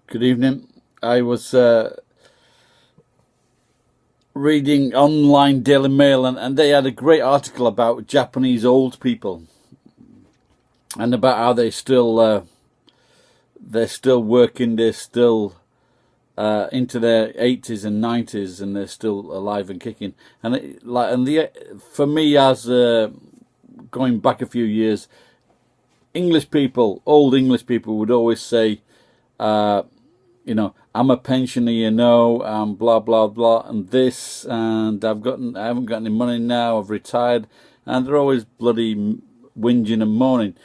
Good evening. I was reading online Daily Mail, and they had a great article about Japanese old people and about how they're still working, they're still into their 80s and 90s, and they're still alive and kicking. And for me, as going back a few years, English people, old English people, would always say, I'm a pensioner, blah blah blah, and this, and I haven't got any money now. I've retired, and they're always bloody whinging and moaning.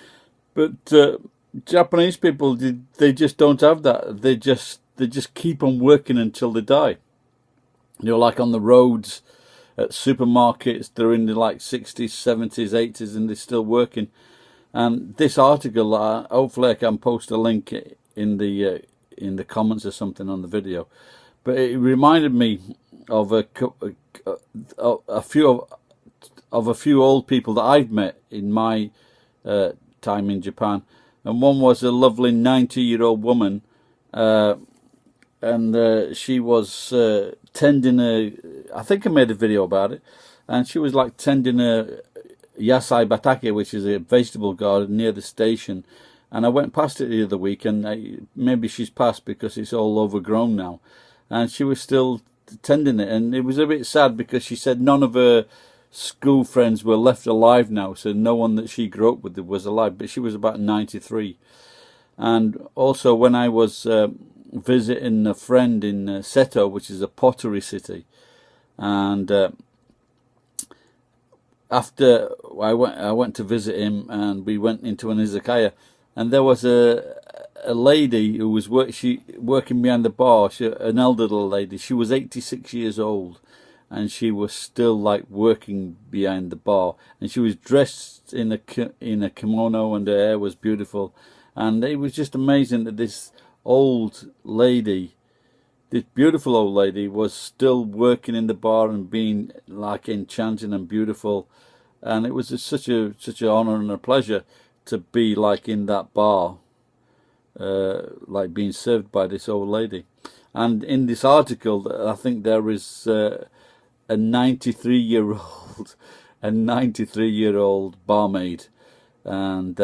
But Japanese people, they just don't have that. They just keep on working until they die. Like on the roads, at supermarkets, they're in the like 60s, 70s, 80s, and they're still working. And this article, hopefully I can post a link in the comments or something on the video, but it reminded me of a few old people that I've met in my time in Japan, and one was a lovely 90-year-old woman, and she was tending I think I made a video about it, and she was like tending a yasai batake, which is a vegetable garden near the station. And I went past it the other week, and maybe she's passed because it's all overgrown now. And she was still tending it, and it was a bit sad because she said none of her school friends were left alive now, so no one that she grew up with was alive. But she was about 93. And also, when I was visiting a friend in Seto, which is a pottery city, and after I went to visit him, and we went into an izakaya. And there was a lady who was working behind the bar, an elderly lady. She was 86 years old, and she was still like working behind the bar. And she was dressed in a kimono, and her hair was beautiful. And it was just amazing that this old lady, this beautiful old lady, was still working in the bar and being like enchanting and beautiful. And it was just such an honor and a pleasure to be like in that bar, like being served by this old lady. And in this article, I think there is a 93-year-old barmaid, and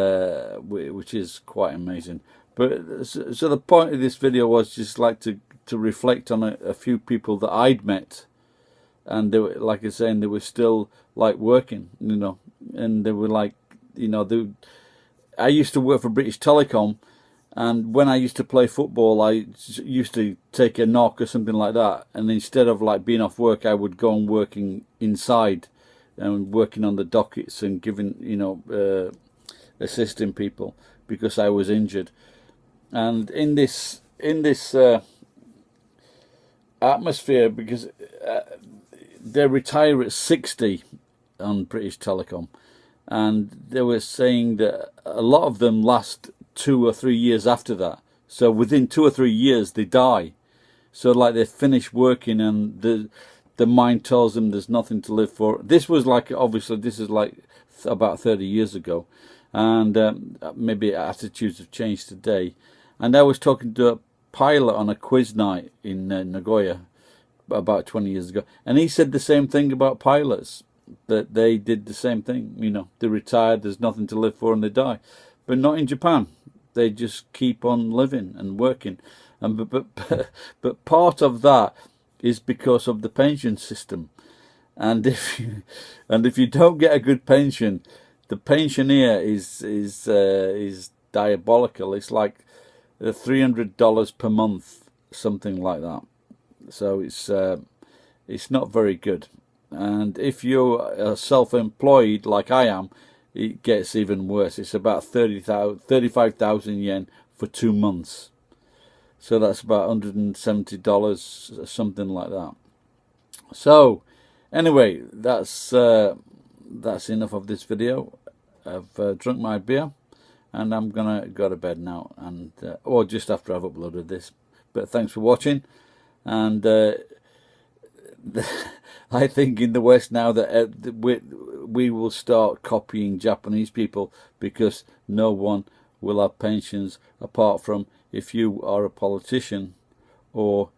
which is quite amazing. But so the point of this video was just like to reflect on a few people that I'd met, and they were, like I was saying, they were still like working, and they were like, I used to work for British Telecom, and when I used to play football, I used to take a knock or something like that, and instead of like being off work, I would go and working inside and working on the dockets and giving, assisting people because I was injured. And in this atmosphere, because they retire at 60 on British Telecom. And they were saying that a lot of them last 2 or 3 years after that. So within 2 or 3 years, they die. So like they finish working, and the mind tells them there's nothing to live for. This was like, obviously, this is like about 30 years ago. And maybe attitudes have changed today. And I was talking to a pilot on a quiz night in Nagoya about 20 years ago. And he said the same thing about pilots, that they did the same thing. They retired, there's nothing to live for, and they die. But not in Japan. They just keep on living and working. And but part of that is because of the pension system. And if you don't get a good pension, the pensioner is diabolical. It's like $300 per month, something like that. So it's not very good. And if you're self-employed like I am, it gets even worse. It's about 35,000 yen for 2 months. So that's about $170, something like that. So anyway, that's enough of this video. I've drunk my beer, and I'm gonna go to bed now, and or just after I've uploaded this. But thanks for watching, and I think in the West now that we will start copying Japanese people, because no one will have pensions apart from if you are a politician or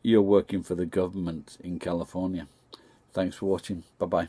you're working for the government in California. Thanks for watching. Bye-bye.